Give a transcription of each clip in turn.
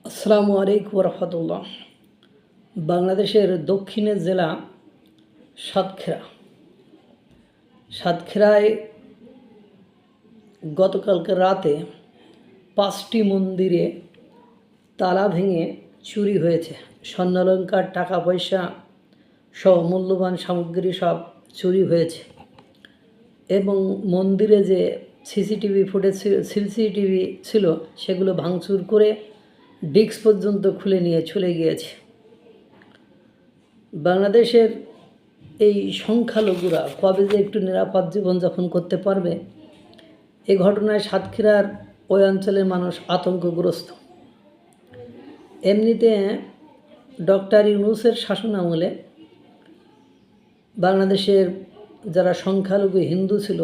আসসালামু আলাইকুম রহমতুল্লাহ। বাংলাদেশের দক্ষিণের জেলা সাতক্ষীরা। সাতক্ষীরায় গতকালকে রাতে 5টি মন্দিরে তালা ভেঙে চুরি হয়েছে। স্বর্ণালংকার, টাকা পয়সা সহ মূল্যবান সামগ্রী সব চুরি হয়েছে এবং মন্দিরে যে সিসিটিভি ছিল সেগুলো ভাঙচুর করে ডিস্ক পর্যন্ত খুলে নিয়ে চলে গিয়েছে। বাংলাদেশের এই সংখ্যালঘুরা কবে যে একটু নিরাপদ জীবনযাপন করতে পারবে, এই ঘটনায় সাতক্ষীরার ওই অঞ্চলের মানুষ আতঙ্কগ্রস্ত। এমনিতে ডক্টর ইউনূসের শাসনামলে বাংলাদেশের যারা সংখ্যালঘু হিন্দু ছিল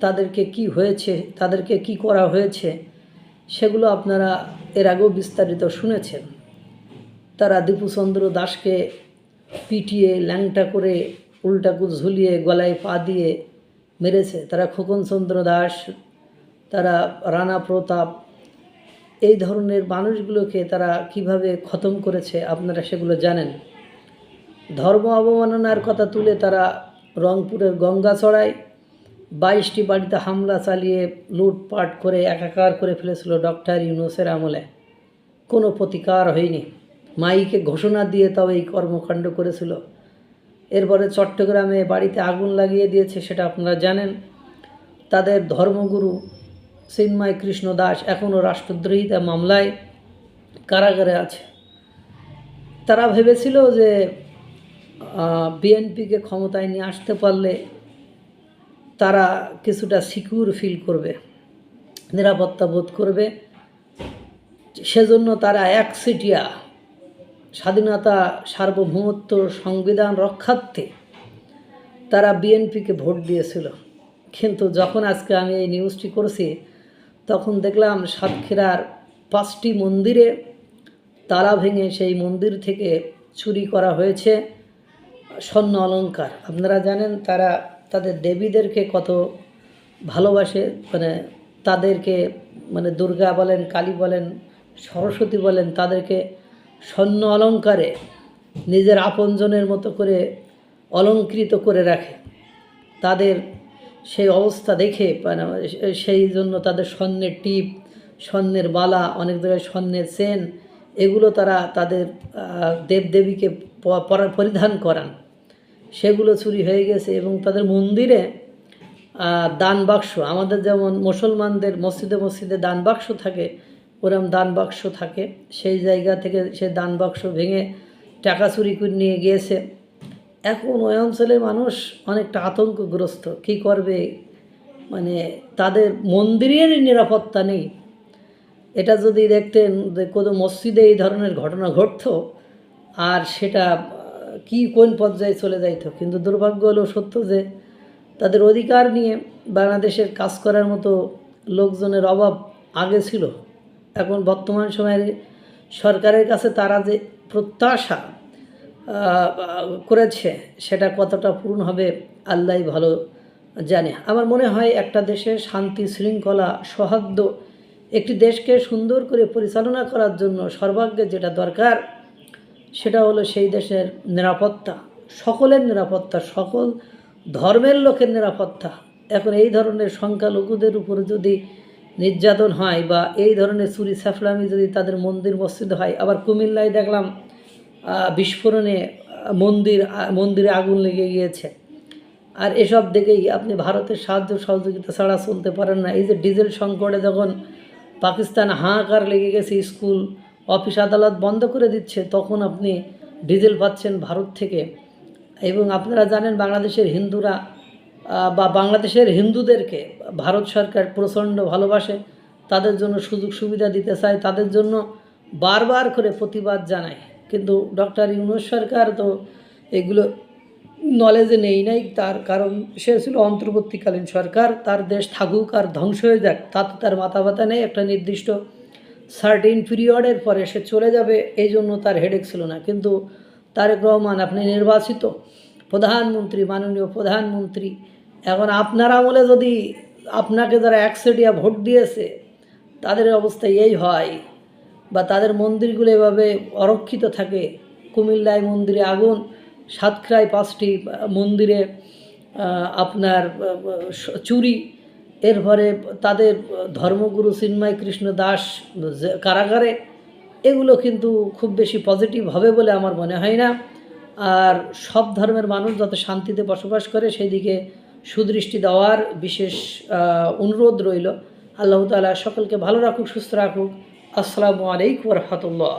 তাদেরকে কি হয়েছে, তাদেরকে কি করা হয়েছে সেগুলো আপনারা এর আগেও বিস্তারিত শুনেছেন। তারা দীপুচন্দ্র দাসকে পিটিয়ে ল্যাংটা করে উল্টাকু ঝুলিয়ে গলায় পা দিয়ে মেরেছে। তারা খোকনচন্দ্র দাস, তারা রানা প্রতাপ, এই ধরনের মানুষগুলোকে তারা কিভাবে খতম করেছে আপনারা সেগুলো জানেন। ধর্ম অবমাননার কথা তুলে তারা রংপুরের গঙ্গাচড়ায় 22টি বাড়িতে হামলা চালিয়ে লুটপাট করে একাকার করে ফেলেছিল ডক্টর ইউনূসের আমলে। কোনো প্রতিকার হয়নি। মাইকে ঘোষণা দিয়ে তাও এই কর্মকাণ্ড করেছিল। এরপরে চট্টগ্রামে বাড়িতে আগুন লাগিয়ে দিয়েছে, সেটা আপনারা জানেন। তাদের ধর্মগুরু চিন্ময় কৃষ্ণ দাস এখনও রাষ্ট্রদ্রোহিতা মামলায় কারাগারে আছে। তারা ভেবেছিল যে বিএনপিকে ক্ষমতায় নিয়ে আসতে পারলে তারা কিছুটা সিকিউর ফিল করবে, নিরাপত্তা বোধ করবে। সেজন্য তারা একচেটিয়া স্বাধীনতা, সার্বভৌমত্ব, সংবিধান রক্ষার্থে তারা বিএনপিকে ভোট দিয়েছিল। কিন্তু যখন আজকে আমি এই নিউজটি করছি তখন দেখলাম সাতক্ষীরার 5টি মন্দিরে তালা ভেঙে সেই মন্দির থেকে চুরি করা হয়েছে স্বর্ণ অলংকার। আপনারা জানেন তারা তাদের দেবীদেরকে কত ভালোবাসে, তাদেরকে দুর্গা বলেন, কালী বলেন, সরস্বতী বলেন, তাদেরকে স্বর্ণ অলংকারে নিজের আপনজনের মতো করে অলঙ্কৃত করে রাখে। তাদের সেই অবস্থা দেখে সেই জন্য তাদের স্বর্ণের টিপ, স্বর্ণের বালা, অনেক জায়গায় স্বর্ণের চেন, এগুলো তারা তাদের দেবদেবীকে পরিধান করান। সেগুলো চুরি হয়ে গেছে এবং তাদের মন্দিরে দান বাক্স, আমাদের যেমন মুসলমানদের মসজিদে দান বাক্স থাকে, ওরম দান বাক্স থাকে। সেই জায়গা থেকে সে দান বাক্স ভেঙে টাকা চুরি করে নিয়ে গিয়েছে। এখন ওই অঞ্চলের মানুষ অনেকটা আতঙ্কগ্রস্ত। কী করবে, তাদের মন্দিরেরই নিরাপত্তা নেই। এটা যদি দেখতেন যে কোনো মসজিদে এই ধরনের ঘটনা ঘটতো আর সেটা কোন পর্যায়ে চলে যাইতো। কিন্তু দুর্ভাগ্য হলো সত্য যে তাদের অধিকার নিয়ে বাংলাদেশের কাজ করার মতো লোকজনের অভাব আগে ছিল। এখন বর্তমান সময়ে সরকারের কাছে তারা যে প্রত্যাশা করেছে সেটা কতটা পূরণ হবে আল্লাহই ভালো জানে। আমার মনে হয় একটা দেশের শান্তি, শৃঙ্খলা, সৌহার্দ্য, একটি দেশকে সুন্দর করে পরিচালনা করার জন্য সর্বাগ্রে যেটা দরকার সেটা হলো সেই দেশের নিরাপত্তা, সকলের নিরাপত্তা, সকল ধর্মের লোকের নিরাপত্তা। এখন এই ধরনের সংখ্যালঘুদের উপর যদি নির্যাতন হয় বা এই ধরনের চুরি ছাফলামি যদি তাদের মন্দির মসজিদে হয়, আবার কুমিল্লায় দেখলাম বিস্ফোরণে মন্দিরে আগুন লেগে গিয়েছে। আর এসব দেখেই আপনি ভারতের সাহায্য সহযোগিতা ছাড়া চলতে পারেন না। এই যে ডিজেল সংকটে যখন পাকিস্তান হাহাকার লেগে গেছে, স্কুল, অফিস, আদালত বন্ধ করে দিচ্ছে, তখন আপনি ডিজেল পাচ্ছেন ভারত থেকে। এবং আপনারা জানেন বাংলাদেশের হিন্দুরা বা বাংলাদেশের হিন্দুদেরকে ভারত সরকার প্রচণ্ড ভালোবাসে, তাদের জন্য সুযোগ সুবিধা দিতে চায়, তাদের জন্য বারবার করে প্রতিবাদ জানায়। কিন্তু ডক্টর ইউনূস সরকার তো এগুলো নলেজে নাই। তার কারণ সে ছিল অন্তর্বর্তীকালীন সরকার, তার দেশ থাকুক আর ধ্বংস হয়ে যাক তাতে তার মাথা ব্যথা নেই। একটা নির্দিষ্ট সার্টেন পিরিয়ডের পরে সে চলে যাবে, এই জন্য তার হেডেক ছিল না। কিন্তু তারেক রহমান, আপনি নির্বাচিত প্রধানমন্ত্রী, মাননীয় প্রধানমন্ত্রী, এখন আপনার আমলে যদি আপনাকে যারা একচেটিয়া ভোট দিয়েছে তাদের অবস্থা এই হয়, বা তাদের মন্দিরগুলো এভাবে অরক্ষিত থাকে, কুমিল্লায় মন্দিরে আগুন, সাতক্ষীরায় 5টি মন্দিরে আপনার চুরি, এরপরে তাদের ধর্মগুরু চিন্ময় কৃষ্ণ দাস কারাগারে, এগুলো কিন্তু খুব বেশি পজিটিভ হবে বলে আমার মনে হয় না। আর সব ধর্মের মানুষ যাতে শান্তিতে বসবাস করে সেই দিকে সুদৃষ্টি দেওয়ার বিশেষ অনুরোধ রইল। আল্লাহ তাআলা সকলকে ভালো রাখুক, সুস্থ রাখুক। আসসালামু আলাইকুম ওয়া রাহমাতুল্লাহ।